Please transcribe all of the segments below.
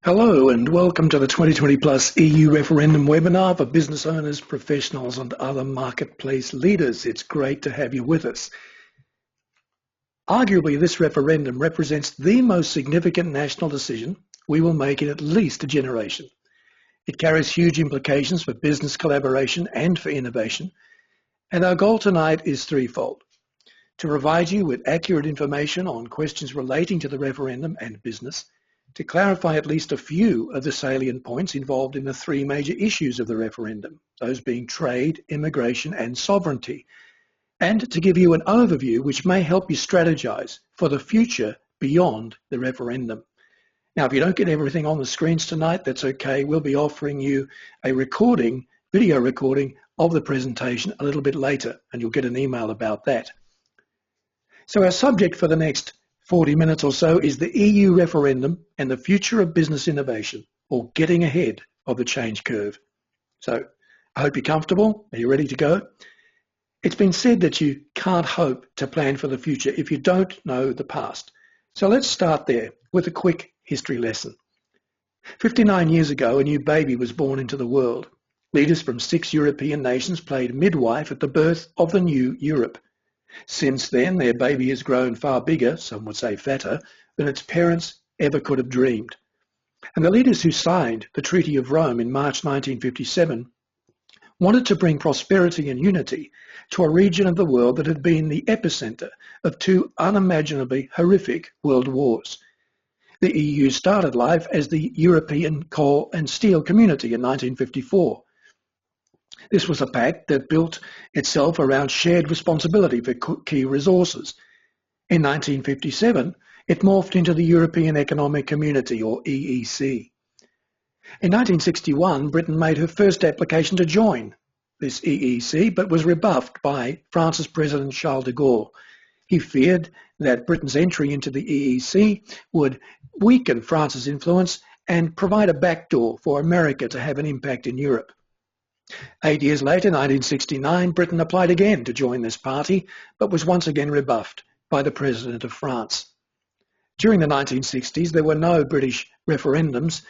Hello and welcome to the 2020 Plus EU Referendum webinar for business owners, professionals and other marketplace leaders. It's great to have you with us. Arguably, this referendum represents the most significant national decision we will make in at least a generation. It carries huge implications for business collaboration and for innovation, and our goal tonight is threefold: to provide you with accurate information on questions relating to the referendum and business, to clarify at least a few of the salient points involved in the three major issues of the referendum, those being trade, immigration and sovereignty, and to give you an overview which may help you strategize for the future beyond the referendum. Now, if you don't get everything on the screens tonight, that's okay. We'll be offering you a video recording of the presentation a little bit later, and you'll get an email about that. So our subject for the next 40 minutes or so is the EU referendum and the future of business innovation, or getting ahead of the change curve. So I hope you're comfortable. Are you ready to go? It's been said that you can't hope to plan for the future if you don't know the past. So let's start there with a quick history lesson. 59 years ago, a new baby was born into the world. Leaders from 6 European nations played midwife at the birth of the new Europe. Since then, their baby has grown far bigger, some would say fatter, than its parents ever could have dreamed. And the leaders who signed the Treaty of Rome in March 1957 wanted to bring prosperity and unity to a region of the world that had been the epicenter of two unimaginably horrific world wars. The EU started life as the European Coal and Steel Community in 1954. This was a pact that built itself around shared responsibility for key resources. In 1957, it morphed into the European Economic Community, or EEC. In 1961, Britain made her first application to join this EEC, but was rebuffed by France's President Charles de Gaulle. He feared that Britain's entry into the EEC would weaken France's influence and provide a backdoor for America to have an impact in Europe. 8 years later, 1969, Britain applied again to join this party, but was once again rebuffed by the President of France. During the 1960s, there were no British referendums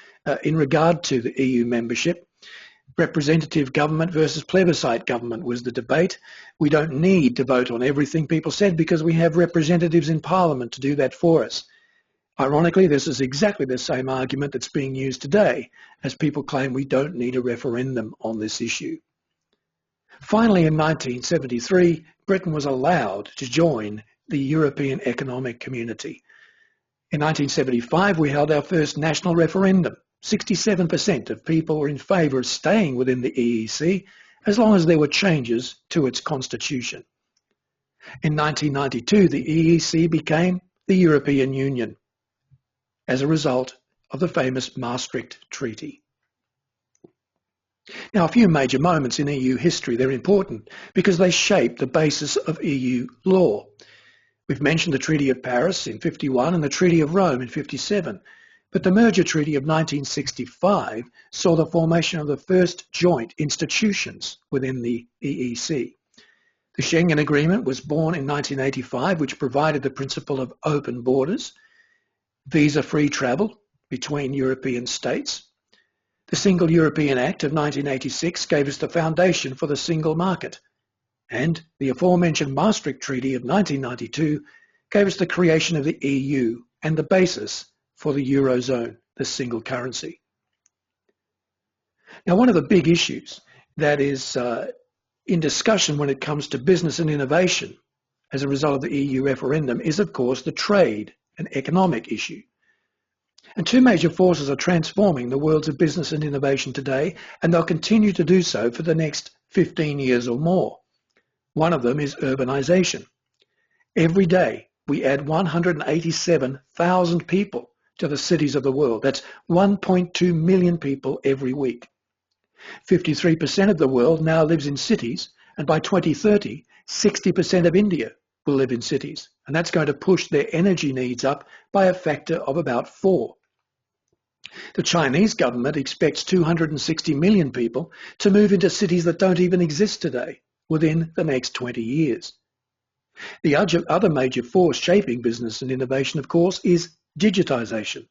in regard to the EU membership. Representative government versus plebiscite government was the debate. We don't need to vote on everything, people said, because we have representatives in Parliament to do that for us. Ironically, this is exactly the same argument that's being used today, as people claim we don't need a referendum on this issue. Finally, in 1973, Britain was allowed to join the European Economic Community. In 1975, we held our first national referendum. 67% of people were in favour of staying within the EEC as long as there were changes to its constitution. In 1992, the EEC became the European Union as a result of the famous Maastricht Treaty. Now, a few major moments in EU history, they're important because they shape the basis of EU law. We've mentioned the Treaty of Paris in 51 and the Treaty of Rome in 57. But the Merger Treaty of 1965 saw the formation of the first joint institutions within the EEC. The Schengen Agreement was born in 1985, which provided the principle of open borders, visa-free travel between European states. The Single European Act of 1986 gave us the foundation for the single market. And the aforementioned Maastricht Treaty of 1992 gave us the creation of the EU and the basis for the Eurozone, the single currency. Now, one of the big issues that is in discussion when it comes to business and innovation as a result of the EU referendum is, of course, the trade and economic issue. And two major forces are transforming the worlds of business and innovation today, and they'll continue to do so for the next 15 years or more. One of them is urbanization. Every day, we add 187,000 people to the cities of the world. That's 1.2 million people every week. 53% of the world now lives in cities, and by 2030, 60% of India will live in cities, and that's going to push their energy needs up by a factor of about 4. The Chinese government expects 260 million people to move into cities that don't even exist today within the next 20 years. The other major force shaping business and innovation, of course, is digitization.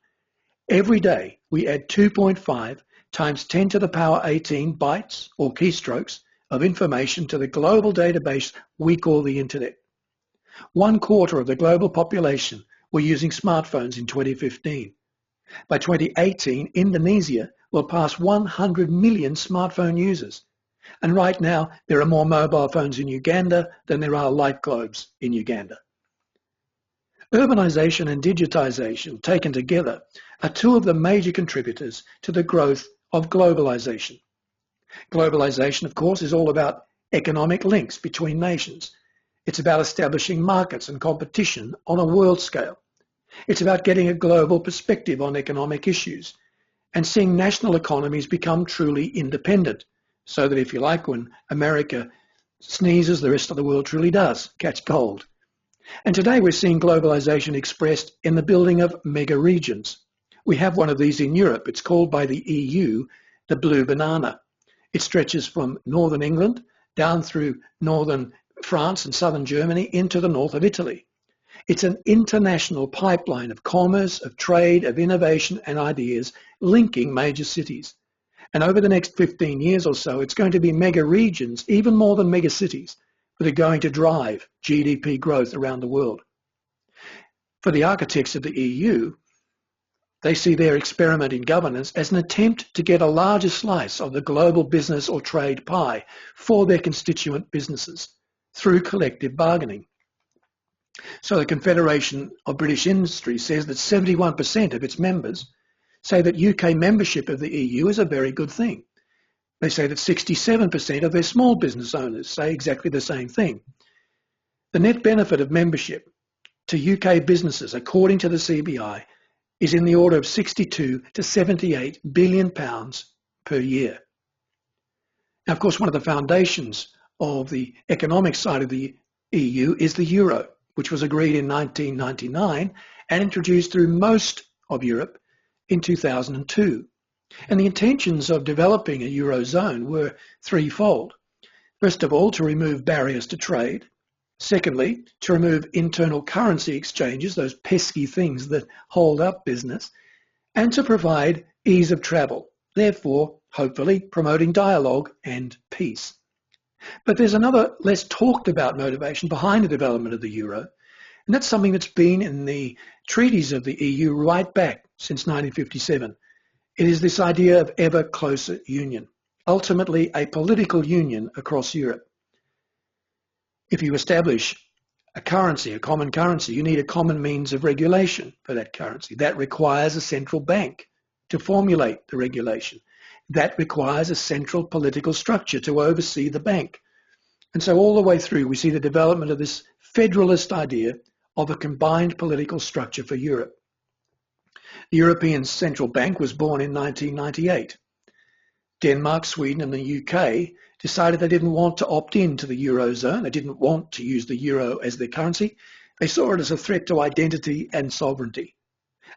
Every day we add 2.5 times 10 to the power 18 bytes or keystrokes of information to the global database we call the internet. 1/4 of the global population were using smartphones in 2015. By 2018, Indonesia will pass 100 million smartphone users. And right now, there are more mobile phones in Uganda than there are light globes in Uganda. Urbanisation and digitisation, taken together, are two of the major contributors to the growth of globalisation. Globalisation, of course, is all about economic links between nations. It's about establishing markets and competition on a world scale. It's about getting a global perspective on economic issues and seeing national economies become truly independent, so that, if you like, when America sneezes, the rest of the world truly does catch cold. And today we're seeing globalisation expressed in the building of mega regions. We have one of these in Europe. It's called by the EU the blue banana. It stretches from northern England down through northern France and southern Germany into the north of Italy. It's an international pipeline of commerce, of trade, of innovation and ideas linking major cities. And over the next 15 years or so, it's going to be mega regions, even more than mega cities, that are going to drive GDP growth around the world. For the architects of the EU, they see their experiment in governance as an attempt to get a larger slice of the global business or trade pie for their constituent businesses through collective bargaining. So the Confederation of British Industry says that 71% of its members say that UK membership of the EU is a very good thing. They say that 67% of their small business owners say exactly the same thing. The net benefit of membership to UK businesses, according to the CBI, is in the order of 62 to 78 billion pounds per year. Now, of course, one of the foundations of the economic side of the EU is the euro, which was agreed in 1999 and introduced through most of Europe in 2002. And the intentions of developing a eurozone were threefold. First of all, to remove barriers to trade. Secondly, to remove internal currency exchanges, those pesky things that hold up business, and to provide ease of travel, therefore, hopefully, promoting dialogue and peace. But there's another less talked about motivation behind the development of the euro, and that's something that's been in the treaties of the EU right back since 1957. It is this idea of ever closer union, ultimately a political union across Europe. If you establish a currency, a common currency, you need a common means of regulation for that currency. That requires a central bank to formulate the regulation. That requires a central political structure to oversee the bank. And so all the way through, we see the development of this federalist idea of a combined political structure for Europe. The European Central Bank was born in 1998. Denmark, Sweden and the UK decided they didn't want to opt in to the Eurozone. They didn't want to use the euro as their currency. They saw it as a threat to identity and sovereignty.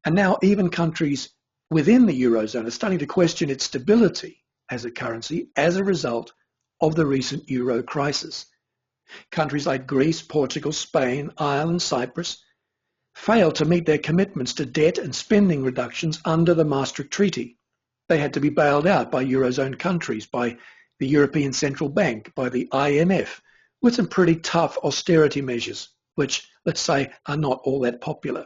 And now even countries within the Eurozone are starting to question its stability as a currency as a result of the recent euro crisis. Countries like Greece, Portugal, Spain, Ireland, Cyprus failed to meet their commitments to debt and spending reductions under the Maastricht Treaty. They had to be bailed out by Eurozone countries, by the European Central Bank, by the IMF, with some pretty tough austerity measures, which, let's say, are not all that popular.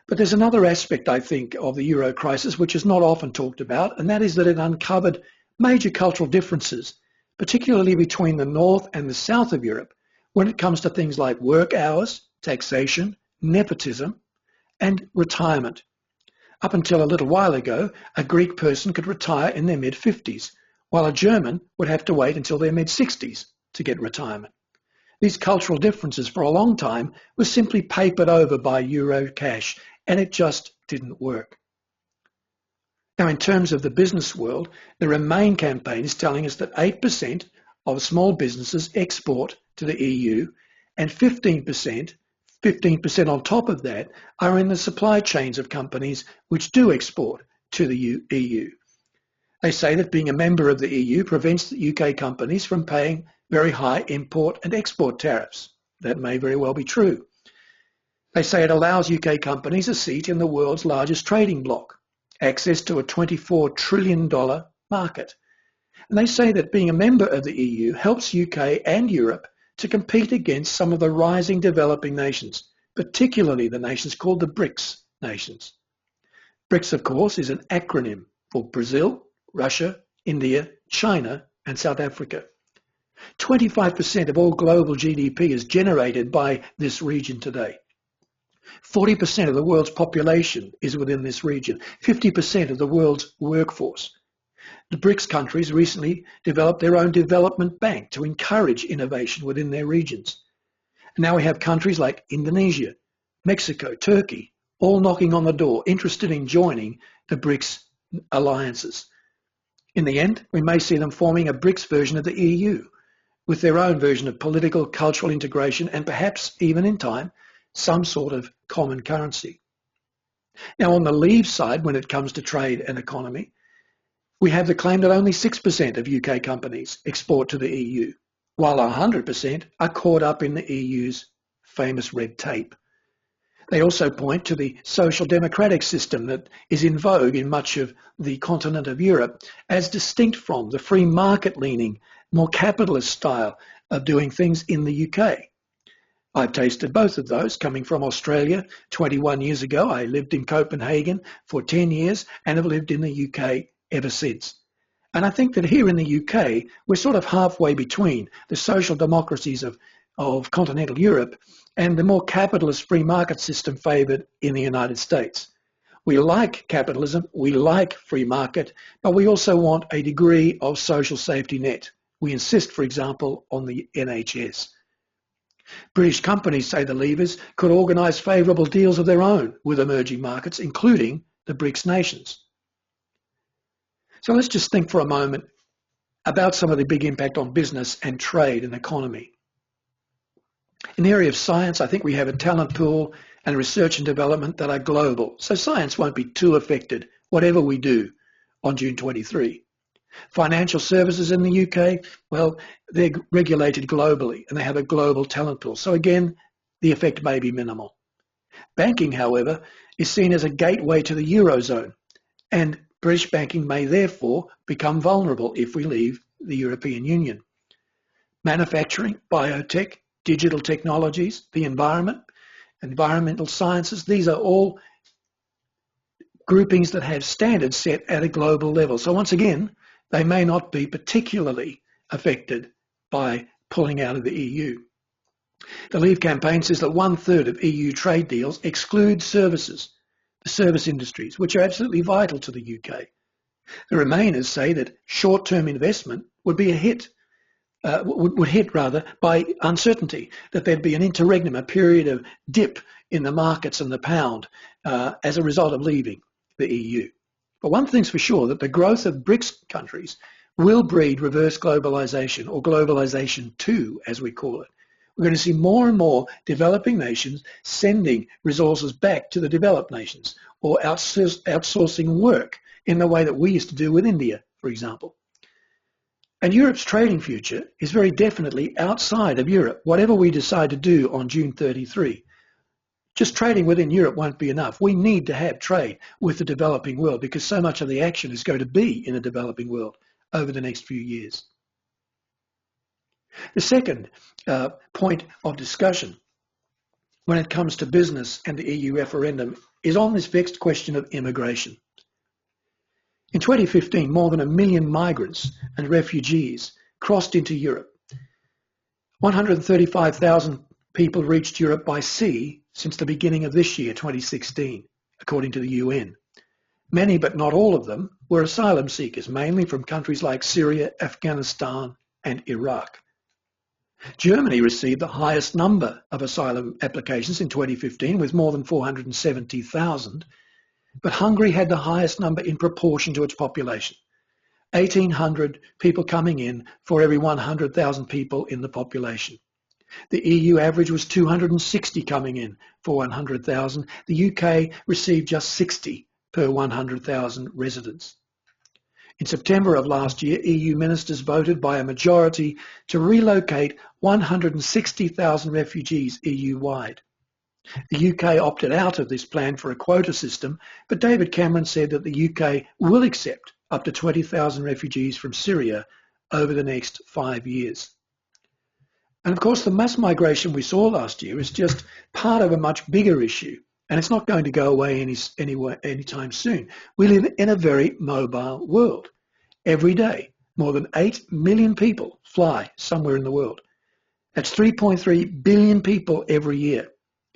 But there's another aspect, I think, of the euro crisis which is not often talked about, and that is that it uncovered major cultural differences, particularly between the north and the south of Europe, when it comes to things like work hours, taxation, nepotism, and retirement. Up until a little while ago, a Greek person could retire in their mid-50s, while a German would have to wait until their mid-60s to get retirement. These cultural differences for a long time were simply papered over by euro cash, and it just didn't work. Now, in terms of the business world, the Remain campaign is telling us that 8% of small businesses export to the EU, and 15% on top of that are in the supply chains of companies which do export to the EU. They say that being a member of the EU prevents the UK companies from paying very high import and export tariffs. That may very well be true. They say it allows UK companies a seat in the world's largest trading bloc, access to a $24 trillion market. And they say that being a member of the EU helps UK and Europe to compete against some of the rising developing nations, particularly the nations called the BRICS nations. BRICS, of course, is an acronym for Brazil, Russia, India, China, and South Africa. 25% of all global GDP is generated by this region today. 40% of the world's population is within this region, 50% of the world's workforce. The BRICS countries recently developed their own development bank to encourage innovation within their regions. And now we have countries like Indonesia, Mexico, Turkey, all knocking on the door, interested in joining the BRICS alliances. In the end, we may see them forming a BRICS version of the EU, with their own version of political, cultural integration, and perhaps even in time, some sort of common currency. Now, on the leave side, when it comes to trade and economy, we have the claim that only 6% of UK companies export to the EU, while 100% are caught up in the EU's famous red tape. They also point to the social democratic system that is in vogue in much of the continent of Europe as distinct from the free market-leaning, more capitalist style of doing things in the UK. I've tasted both of those coming from Australia 21 years ago. I lived in Copenhagen for 10 years and have lived in the UK ever since. And I think that here in the UK, we're sort of halfway between the social democracies of continental Europe and the more capitalist free market system favoured in the United States. We like capitalism, we like free market, but we also want a degree of social safety net. We insist, for example, on the NHS. British companies, say the Leavers, could organise favourable deals of their own with emerging markets, including the BRICS nations. So let's just think for a moment about some of the big impact on business and trade and economy. In the area of science, I think we have a talent pool and research and development that are global, so science won't be too affected, whatever we do on June 23. Financial services in the UK, well, they're regulated globally and they have a global talent pool. So again, the effect may be minimal. Banking, however, is seen as a gateway to the Eurozone, and British banking may therefore become vulnerable if we leave the European Union. Manufacturing, biotech, digital technologies, the environment, environmental sciences, these are all groupings that have standards set at a global level. So once again, they may not be particularly affected by pulling out of the EU. The Leave campaign says that 1/3 of EU trade deals exclude services, the service industries, which are absolutely vital to the UK. The Remainers say that short-term investment would be would hit by uncertainty, that there'd be an interregnum, a period of dip in the markets and the pound as a result of leaving the EU. But one thing's for sure, that the growth of BRICS countries will breed reverse globalisation, or globalisation 2, as we call it. We're going to see more and more developing nations sending resources back to the developed nations, or outsourcing work in the way that we used to do with India, for example. And Europe's trading future is very definitely outside of Europe, whatever we decide to do on June 33. Just trading within Europe won't be enough. We need to have trade with the developing world, because so much of the action is going to be in the developing world over the next few years. The second point of discussion when it comes to business and the EU referendum is on this vexed question of immigration. In 2015, more than 1 million migrants and refugees crossed into Europe. 135,000 people reached Europe by sea since the beginning of this year, 2016, according to the UN. Many, but not all of them, were asylum seekers, mainly from countries like Syria, Afghanistan, and Iraq. Germany received the highest number of asylum applications in 2015, with more than 470,000, but Hungary had the highest number in proportion to its population. 1,800 people coming in for every 100,000 people in the population. The EU average was 260 coming in for 100,000. The UK received just 60 per 100,000 residents. In September of last year, EU ministers voted by a majority to relocate 160,000 refugees EU-wide. The UK opted out of this plan for a quota system, but David Cameron said that the UK will accept up to 20,000 refugees from Syria over the next 5 years. And of course, the mass migration we saw last year is just part of a much bigger issue, and it's not going to go away anytime soon. We live in a very mobile world. Every day, more than 8 million people fly somewhere in the world. That's 3.3 billion people every year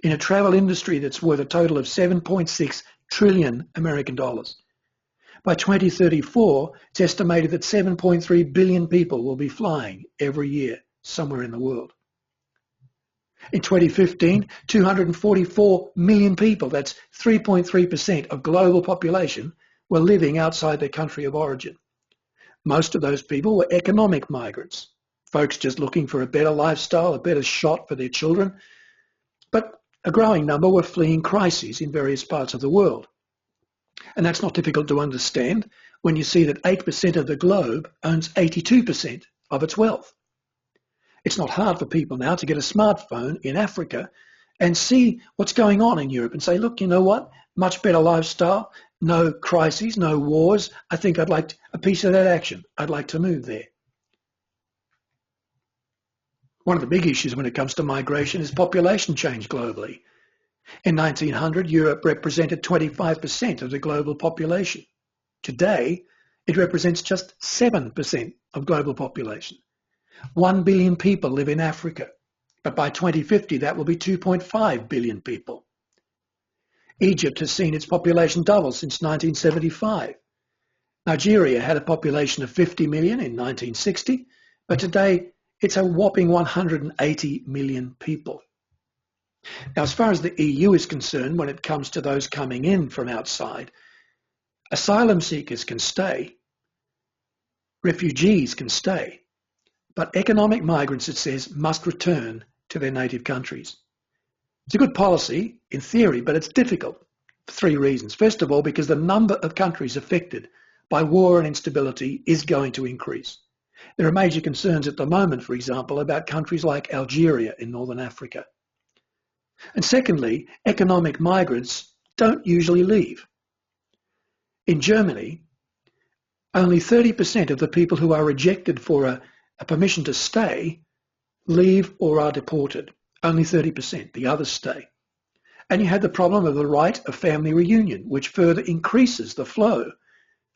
in a travel industry that's worth a total of 7.6 trillion American dollars. By 2034, it's estimated that 7.3 billion people will be flying every year somewhere in the world. In 2015, 244 million people, that's 3.3% of global population, were living outside their country of origin. Most of those people were economic migrants, folks just looking for a better lifestyle, a better shot for their children. But a growing number were fleeing crises in various parts of the world. And that's not difficult to understand when you see that 8% of the globe owns 82% of its wealth. It's not hard for people now to get a smartphone in Africa and see what's going on in Europe and say, look, you know what? Much better lifestyle, no crises, no wars. I think I'd like a piece of that action. I'd like to move there. One of the big issues when it comes to migration is population change globally. In 1900, Europe represented 25% of the global population. Today, it represents just 7% of global population. 1 billion people live in Africa, but by 2050, that will be 2.5 billion people. Egypt has seen its population double since 1975. Nigeria had a population of 50 million in 1960, but today it's a whopping 180 million people. Now, as far as the EU is concerned, when it comes to those coming in from outside, asylum seekers can stay, refugees can stay, but economic migrants, it says, must return to their native countries. It's a good policy in theory, but it's difficult for 3 reasons. First of all, because the number of countries affected by war and instability is going to increase. There are major concerns at the moment, for example, about countries like Algeria in northern Africa. And secondly, economic migrants don't usually leave. In Germany, only 30% of the people who are rejected for a permission to stay leave or are deported. Only 30%, the others stay. And you had the problem of the right of family reunion, which further increases the flow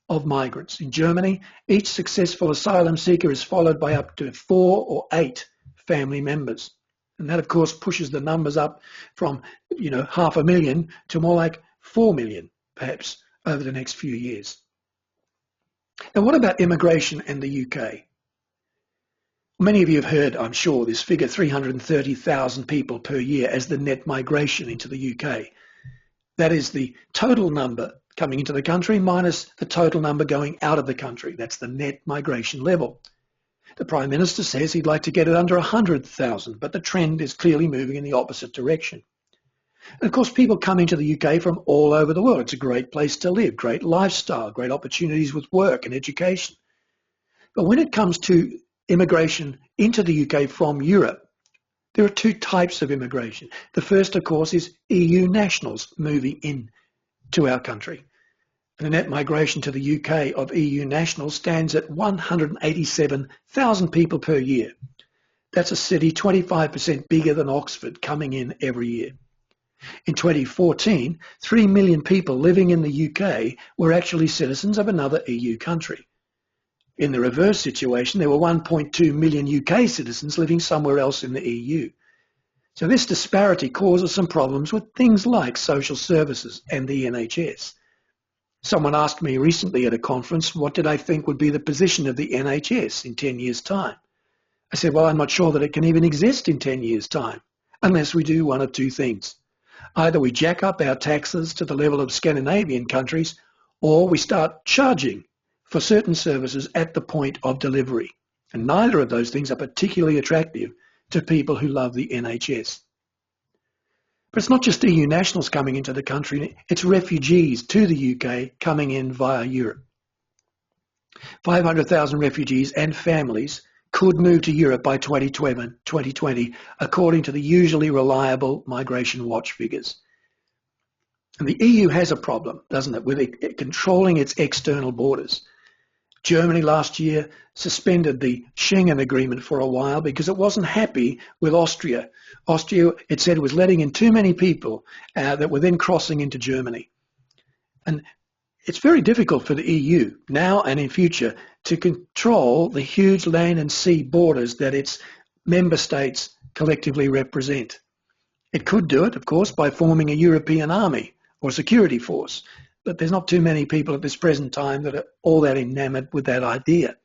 of migrants. In Germany, each successful asylum seeker is followed by up to 4 or 8 family members. And that, of course, pushes the numbers up from, 500,000 to more like 4 million, perhaps, over the next few years. Now, what about immigration and the UK? Many of you have heard, I'm sure, this figure, 330,000 people per year as the net migration into the UK. That is the total number coming into the country minus the total number going out of the country. That's the net migration level. The Prime Minister says he'd like to get it under 100,000, but the trend is clearly moving in the opposite direction. And of course, people come into the UK from all over the world. It's a great place to live, great lifestyle, great opportunities with work and education. But when it comes to immigration into the UK from Europe, there are 2 types of immigration. The first, of course, is EU nationals moving in to our country. And the net migration to the UK of EU nationals stands at 187,000 people per year. That's a city 25% bigger than Oxford coming in every year. In 2014, 3 million people living in the UK were actually citizens of another EU country. In the reverse situation, there were 1.2 million UK citizens living somewhere else in the EU. So this disparity causes some problems with things like social services and the NHS. Someone asked me recently at a conference, what did I think would be the position of the NHS in 10 years' time? I said, well, I'm not sure that it can even exist in 10 years' time, unless we do one of 2 things. Either we jack up our taxes to the level of Scandinavian countries, or we start charging for certain services at the point of delivery. And neither of those things are particularly attractive to people who love the NHS. But it's not just EU nationals coming into the country, it's refugees to the UK coming in via Europe. 500,000 refugees and families could move to Europe by 2020, according to the usually reliable Migration Watch figures. And the EU has a problem, doesn't it, with it controlling its external borders. Germany last year suspended the Schengen agreement for a while because it wasn't happy with Austria. Austria, it said, was letting in too many people that were then crossing into Germany. And it's very difficult for the EU now and in future to control the huge land and sea borders that its member states collectively represent. It could do it, of course, by forming a European army or security force, but there's not too many people at this present time that are all that enamored with that idea.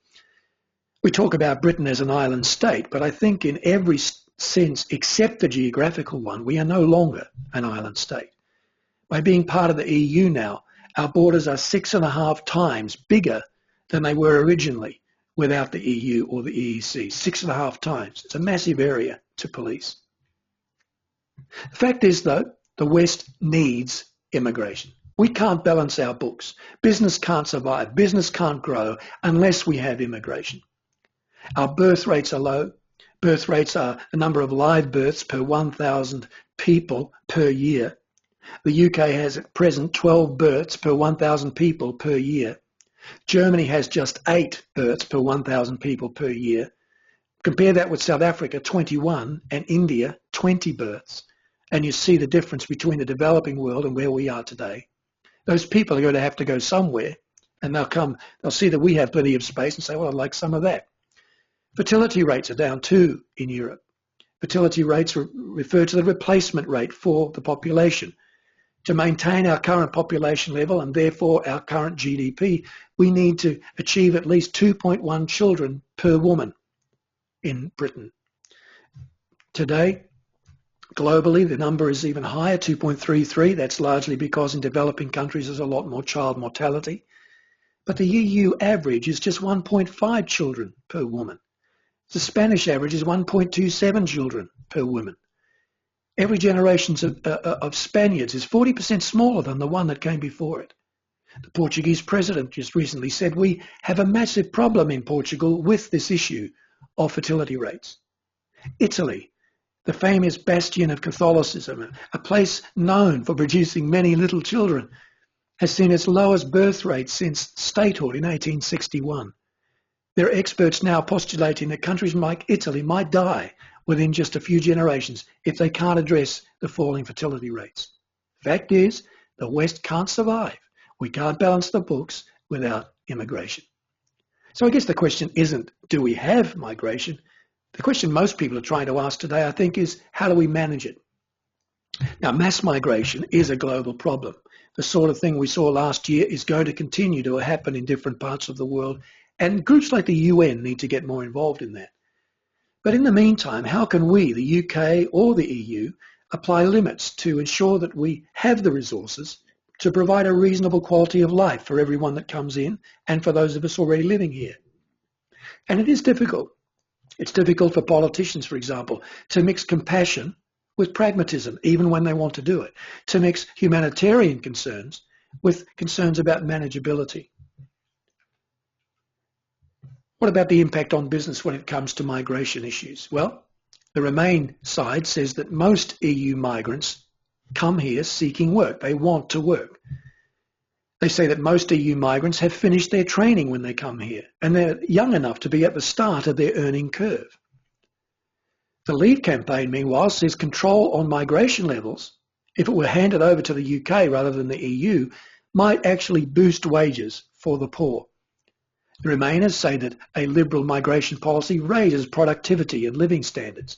We talk about Britain as an island state, but I think in every sense except the geographical one, we are no longer an island state. By being part of the EU now, our borders are 6.5 times bigger than they were originally without the EU or the EEC. 6.5 times. It's a massive area to police. The fact is, though, the West needs immigration. We can't balance our books. Business can't survive. Business can't grow unless we have immigration. Our birth rates are low. Birth rates are the number of live births per 1,000 people per year. The UK has at present 12 births per 1,000 people per year. Germany has just 8 births per 1,000 people per year. Compare that with South Africa, 21, and India, 20 births. And you see the difference between the developing world and where we are today. Those people are going to have to go somewhere, and they'll see that we have plenty of space and say, well, I'd like some of that. Fertility rates are down too in Europe. Fertility rates refer to the replacement rate for the population. To maintain our current population level and therefore our current GDP, we need to achieve at least 2.1 children per woman in Britain. Today, globally, the number is even higher, 2.33. That's largely because in developing countries there's a lot more child mortality. But the EU average is just 1.5 children per woman. The Spanish average is 1.27 children per woman. Every generation of Spaniards is 40% smaller than the one that came before it. The Portuguese president just recently said we have a massive problem in Portugal with this issue of fertility rates. Italy, the famous bastion of Catholicism, a place known for producing many little children, has seen its lowest birth rate since statehood in 1861. There are experts now postulating that countries like Italy might die within just a few generations if they can't address the falling fertility rates. Fact is, the West can't survive. We can't balance the books without immigration. So I guess the question isn't, do we have migration? The question most people are trying to ask today, I think, is how do we manage it? Now, mass migration is a global problem. The sort of thing we saw last year is going to continue to happen in different parts of the world, and groups like the UN need to get more involved in that. But in the meantime, how can we, the UK or the EU, apply limits to ensure that we have the resources to provide a reasonable quality of life for everyone that comes in and for those of us already living here? And it is difficult. It's difficult for politicians, for example, to mix compassion with pragmatism, even when they want to do it, to mix humanitarian concerns with concerns about manageability. What about the impact on business when it comes to migration issues? Well, the Remain side says that most EU migrants come here seeking work. They want to work. They say that most EU migrants have finished their training when they come here, and they're young enough to be at the start of their earning curve. The Leave campaign, meanwhile, says control on migration levels, if it were handed over to the UK rather than the EU, might actually boost wages for the poor. The Remainers say that a liberal migration policy raises productivity and living standards.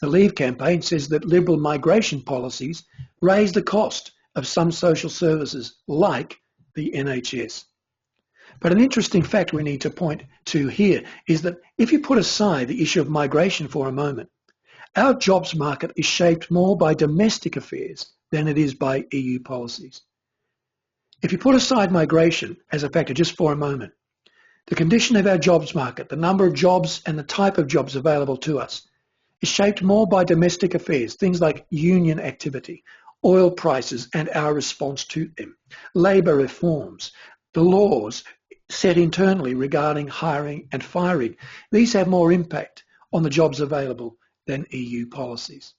The Leave campaign says that liberal migration policies raise the cost of some social services like the NHS. But an interesting fact we need to point to here is that if you put aside the issue of migration for a moment, our jobs market is shaped more by domestic affairs than it is by EU policies. If you put aside migration as a factor just for a moment, the condition of our jobs market, the number of jobs and the type of jobs available to us, is shaped more by domestic affairs, things like union activity, oil prices and our response to them, labour reforms, the laws set internally regarding hiring and firing. These have more impact on the jobs available than EU policies.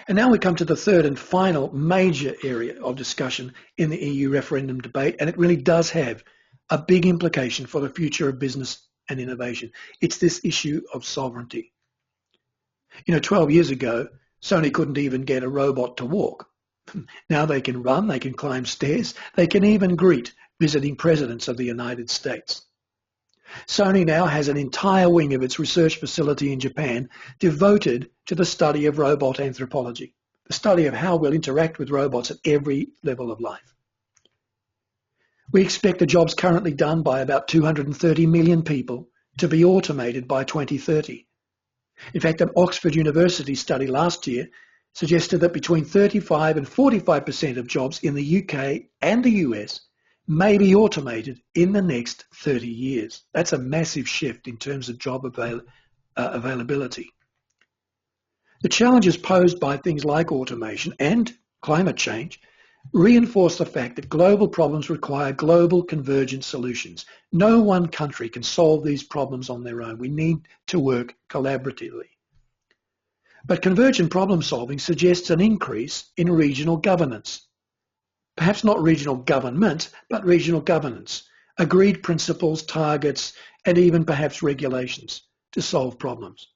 And now we come to the third and final major area of discussion in the EU referendum debate, and it really does have a big implication for the future of business and innovation. It's this issue of sovereignty. 12 years ago, Sony couldn't even get a robot to walk. Now they can run, they can climb stairs, they can even greet visiting presidents of the United States. Sony now has an entire wing of its research facility in Japan devoted to the study of robot anthropology, the study of how we'll interact with robots at every level of life. We expect the jobs currently done by about 230 million people to be automated by 2030. In fact, an Oxford University study last year suggested that between 35 and 45% of jobs in the UK and the US may be automated in the next 30 years. That's a massive shift in terms of job availability. The challenges posed by things like automation and climate change reinforce the fact that global problems require global convergent solutions. No one country can solve these problems on their own. We need to work collaboratively. But convergent problem solving suggests an increase in regional governance. Perhaps not regional government, but regional governance, agreed principles, targets, and even perhaps regulations to solve problems.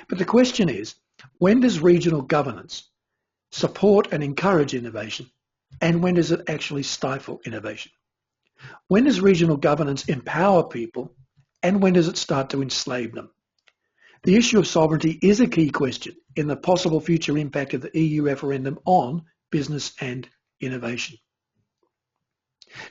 But the question is, when does regional governance support and encourage innovation, and when does it actually stifle innovation? When does regional governance empower people, and when does it start to enslave them? The issue of sovereignty is a key question in the possible future impact of the EU referendum on business and innovation.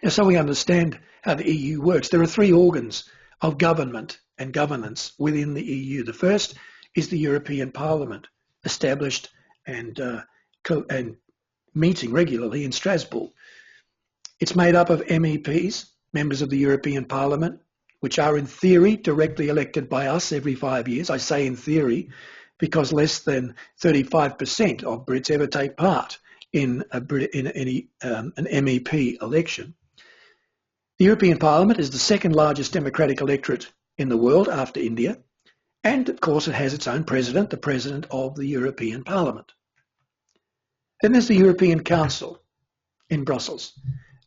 Now, so we understand how the EU works. There are three organs of government and governance within the EU. The first is the European Parliament, established and meeting regularly in Strasbourg. It's made up of MEPs, members of the European Parliament, which are in theory directly elected by us every 5 years. I say in theory because less than 35% of Brits ever take part in an MEP election. The European Parliament is the second largest democratic electorate in the world after India, and of course it has its own president, the President of the European Parliament. Then there's the European Council in Brussels.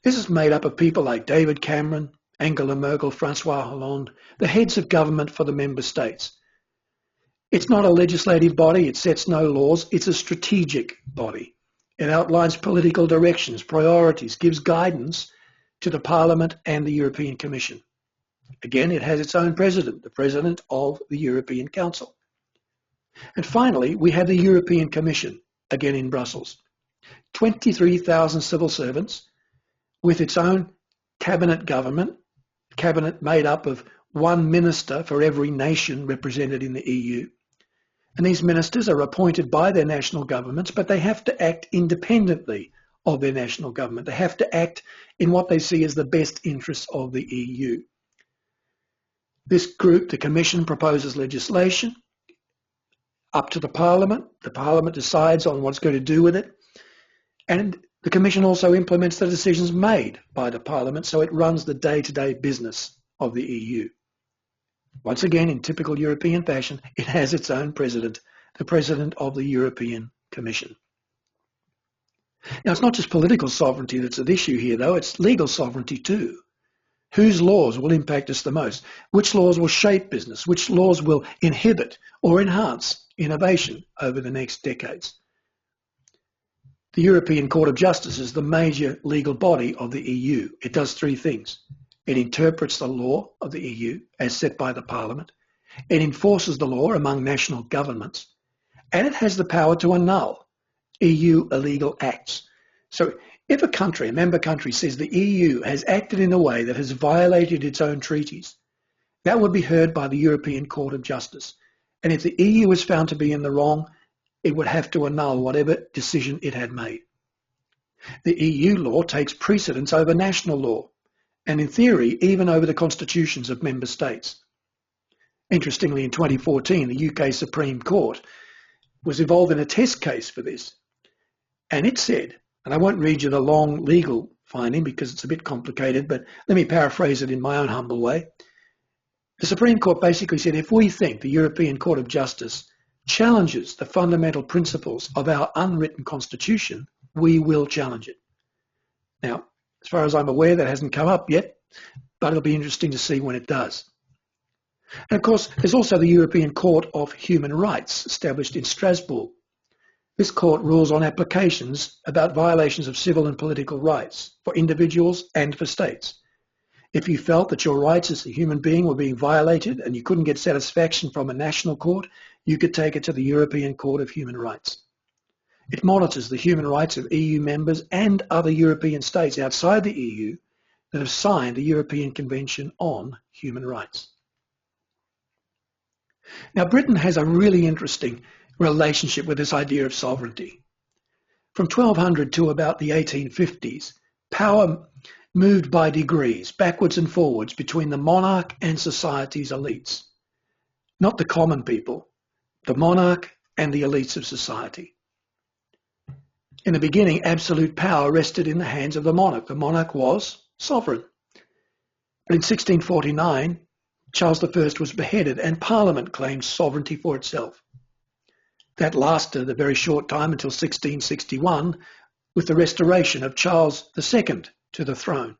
This is made up of people like David Cameron, Angela Merkel, Francois Hollande, the heads of government for the member states. It's not a legislative body, it sets no laws, it's a strategic body. It outlines political directions, priorities, gives guidance to the Parliament and the European Commission. Again, it has its own president, the President of the European Council. And finally, we have the European Commission, again in Brussels. 23,000 civil servants with its own cabinet government, cabinet made up of one minister for every nation represented in the EU. And these ministers are appointed by their national governments, but they have to act independently of their national government. They have to act in what they see as the best interests of the EU. This group, the Commission, proposes legislation up to the Parliament. The Parliament decides on what's going to do with it. And the Commission also implements the decisions made by the Parliament, so it runs the day-to-day business of the EU. Once again, in typical European fashion, it has its own president, the President of the European Commission. Now, it's not just political sovereignty that's at issue here, though. It's legal sovereignty too. Whose laws will impact us the most? Which laws will shape business? Which laws will inhibit or enhance innovation over the next decades? The European Court of Justice is the major legal body of the EU. It does three things. It interprets the law of the EU as set by the Parliament. It enforces the law among national governments. And it has the power to annul EU illegal acts. So if a country, a member country, says the EU has acted in a way that has violated its own treaties, that would be heard by the European Court of Justice. And if the EU is found to be in the wrong, it would have to annul whatever decision it had made. The EU law takes precedence over national law, and in theory, even over the constitutions of member states. Interestingly, in 2014, the UK Supreme Court was involved in a test case for this. And it said, and I won't read you the long legal finding because it's a bit complicated, but let me paraphrase it in my own humble way. The Supreme Court basically said if we think the European Court of Justice challenges the fundamental principles of our unwritten constitution, we will challenge it. Now, as far as I'm aware, that hasn't come up yet, but it'll be interesting to see when it does. And of course, there's also the European Court of Human Rights, established in Strasbourg. This court rules on applications about violations of civil and political rights for individuals and for states. If you felt that your rights as a human being were being violated and you couldn't get satisfaction from a national court, you could take it to the European Court of Human Rights. It monitors the human rights of EU members and other European states outside the EU that have signed the European Convention on Human Rights. Now, Britain has a really interesting relationship with this idea of sovereignty. From 1200 to about the 1850s, power moved by degrees, backwards and forwards, between the monarch and society's elites. Not the common people, the monarch and the elites of society. In the beginning, absolute power rested in the hands of the monarch. The monarch was sovereign. But in 1649, Charles I was beheaded and Parliament claimed sovereignty for itself. That lasted a very short time until 1661 with the restoration of Charles II to the throne.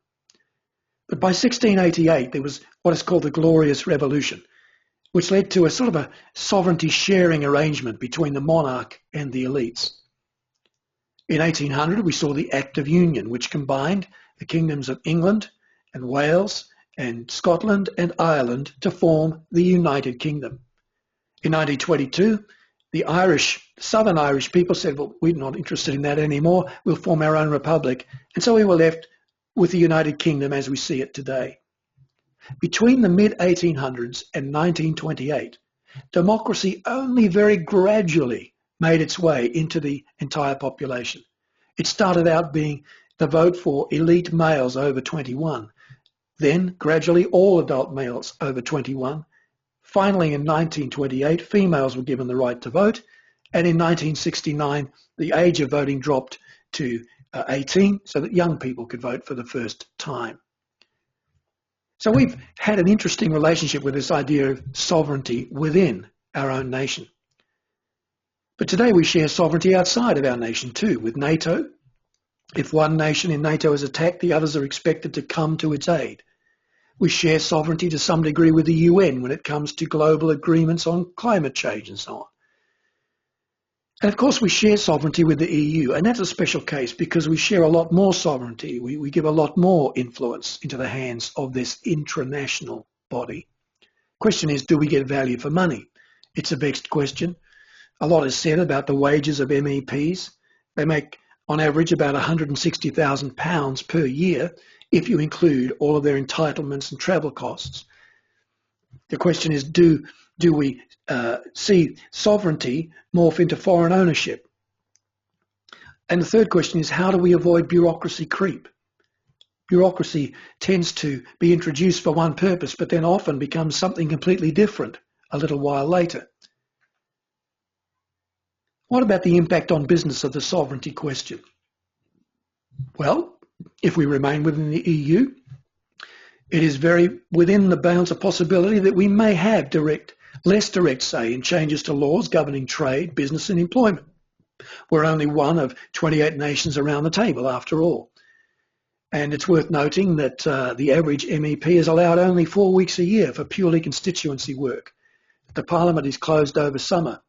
But by 1688 there was what is called the Glorious Revolution, which led to a sort of a sovereignty sharing arrangement between the monarch and the elites. In 1800 we saw the Act of Union, which combined the kingdoms of England and Wales and Scotland and Ireland to form the United Kingdom. In 1922, the Southern Irish people said, well, we're not interested in that anymore, we'll form our own republic. And so we were left with the United Kingdom as we see it today. Between the mid-1800s and 1928, democracy only very gradually made its way into the entire population. It started out being the vote for elite males over 21, then gradually all adult males over 21. Finally, in 1928, females were given the right to vote, and in 1969, the age of voting dropped to 18 so that young people could vote for the first time. So we've had an interesting relationship with this idea of sovereignty within our own nation. But today we share sovereignty outside of our nation too, with NATO. If one nation in NATO is attacked, the others are expected to come to its aid. We share sovereignty to some degree with the UN when it comes to global agreements on climate change and so on. And of course we share sovereignty with the EU, and that's a special case because we share a lot more sovereignty. We give a lot more influence into the hands of this intranational body. Question is, do we get value for money? It's a vexed question. A lot is said about the wages of MEPs. They make on average about £160,000 per year if you include all of their entitlements and travel costs. The question is, do we see sovereignty morph into foreign ownership? And the third question is, how do we avoid bureaucracy creep? Bureaucracy tends to be introduced for one purpose, but then often becomes something completely different a little while later. What about the impact on business of the sovereignty question? Well, if we remain within the EU, it is very within the bounds of possibility that we may have less direct say in changes to laws governing trade, business and employment. We're only one of 28 nations around the table, after all. And it's worth noting that the average MEP is allowed only 4 weeks a year for purely constituency work. The Parliament is closed over summer.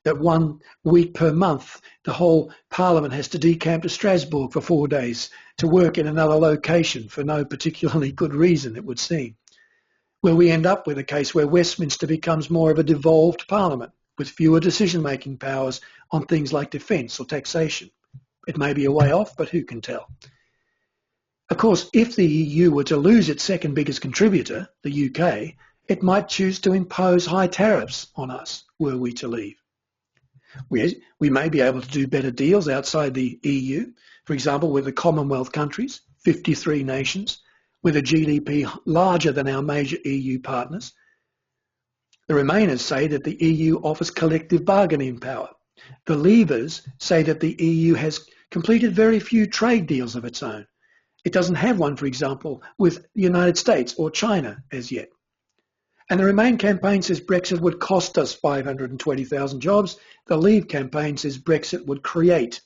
That 1 week per month, the whole Parliament has to decamp to Strasbourg for 4 days to work in another location for no particularly good reason, it would seem. Will we end up with a case where Westminster becomes more of a devolved Parliament with fewer decision-making powers on things like defence or taxation? It may be a way off, but who can tell? Of course, if the EU were to lose its second biggest contributor, the UK, it might choose to impose high tariffs on us were we to leave. We may be able to do better deals outside the EU, for example, with the Commonwealth countries, 53 nations, with a GDP larger than our major EU partners. The Remainers say that the EU offers collective bargaining power. The Leavers say that the EU has completed very few trade deals of its own. It doesn't have one, for example, with the United States or China as yet. And the Remain campaign says Brexit would cost us 520,000 jobs. The Leave campaign says Brexit would create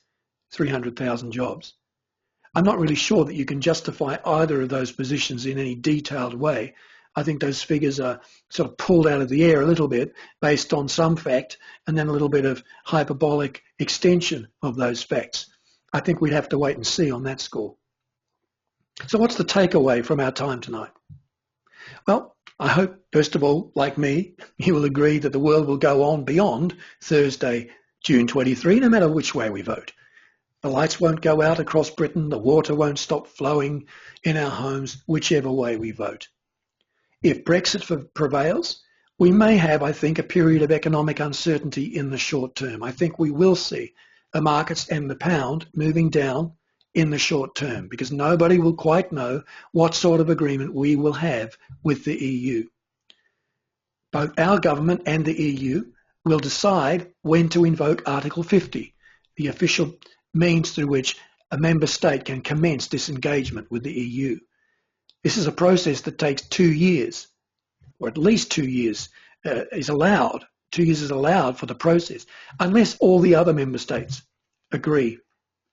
300,000 jobs. I'm not really sure that you can justify either of those positions in any detailed way. I think those figures are sort of pulled out of the air a little bit based on some fact and then a little bit of hyperbolic extension of those facts. I think we'd have to wait and see on that score. So what's the takeaway from our time tonight? Well, I hope, first of all, like me, you will agree that the world will go on beyond Thursday, June 23, no matter which way we vote. The lights won't go out across Britain, the water won't stop flowing in our homes, whichever way we vote. If Brexit prevails, we may have, I think, a period of economic uncertainty in the short term. I think we will see the markets and the pound moving down in the short term because nobody will quite know what sort of agreement we will have with the EU. Both our government and the EU will decide when to invoke Article 50, the official means through which a member state can commence disengagement with the EU. This is a process that takes 2 years, or at least 2 years is allowed. 2 years is allowed for the process, unless all the other member states agree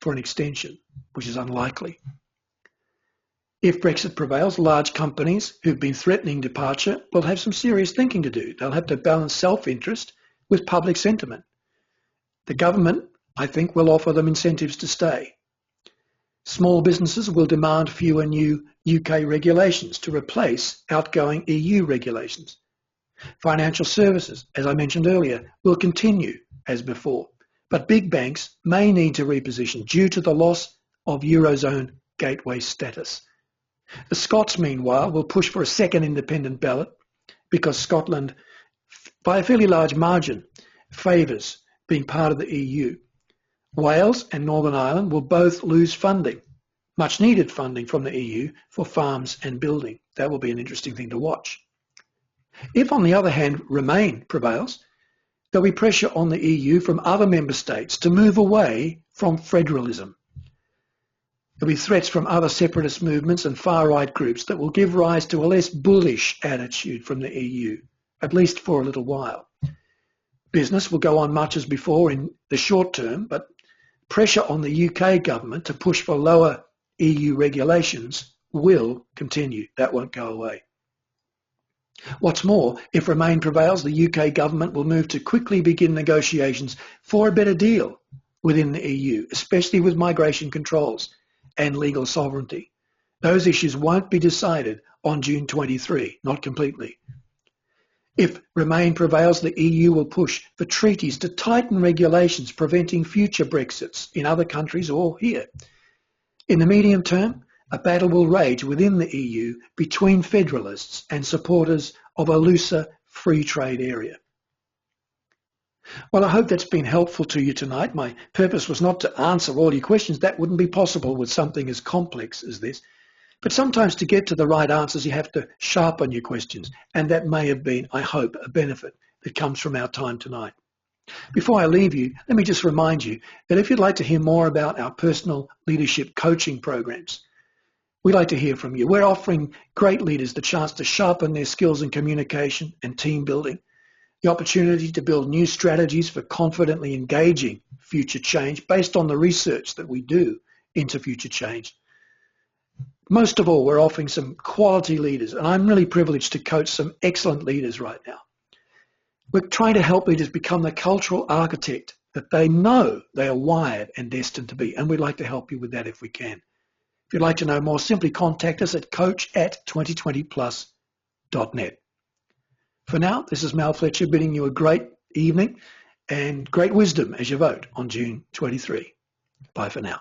for an extension, which is unlikely. If Brexit prevails, large companies who've been threatening departure will have some serious thinking to do. They'll have to balance self-interest with public sentiment. The government, I think, will offer them incentives to stay. Small businesses will demand fewer new UK regulations to replace outgoing EU regulations. Financial services, as I mentioned earlier, will continue as before, but big banks may need to reposition due to the loss of Eurozone gateway status. The Scots, meanwhile, will push for a second independent ballot because Scotland, by a fairly large margin, favours being part of the EU. Wales and Northern Ireland will both lose funding, much needed funding from the EU for farms and building. That will be an interesting thing to watch. If, on the other hand, Remain prevails, there'll be pressure on the EU from other member states to move away from federalism. There'll be threats from other separatist movements and far-right groups that will give rise to a less bullish attitude from the EU, at least for a little while. Business will go on much as before in the short term, but pressure on the UK government to push for lower EU regulations will continue. That won't go away. What's more, if Remain prevails, the UK government will move to quickly begin negotiations for a better deal within the EU, especially with migration controls and legal sovereignty. Those issues won't be decided on June 23, not completely. If Remain prevails, the EU will push for treaties to tighten regulations preventing future Brexits in other countries or here. In the medium term, a battle will rage within the EU between federalists and supporters of a looser free trade area. Well, I hope that's been helpful to you tonight. My purpose was not to answer all your questions. That wouldn't be possible with something as complex as this. But sometimes to get to the right answers, you have to sharpen your questions. And that may have been, I hope, a benefit that comes from our time tonight. Before I leave you, let me just remind you that if you'd like to hear more about our personal leadership coaching programs, we'd like to hear from you. We're offering great leaders the chance to sharpen their skills in communication and team building, the opportunity to build new strategies for confidently engaging future change based on the research that we do into future change. Most of all, we're offering some quality leaders, and I'm really privileged to coach some excellent leaders right now. We're trying to help leaders become the cultural architect that they know they are wired and destined to be, and we'd like to help you with that if we can. If you'd like to know more, simply contact us at coach@2020plus.net. For now, this is Mal Fletcher bidding you a great evening and great wisdom as you vote on June 23. Bye for now.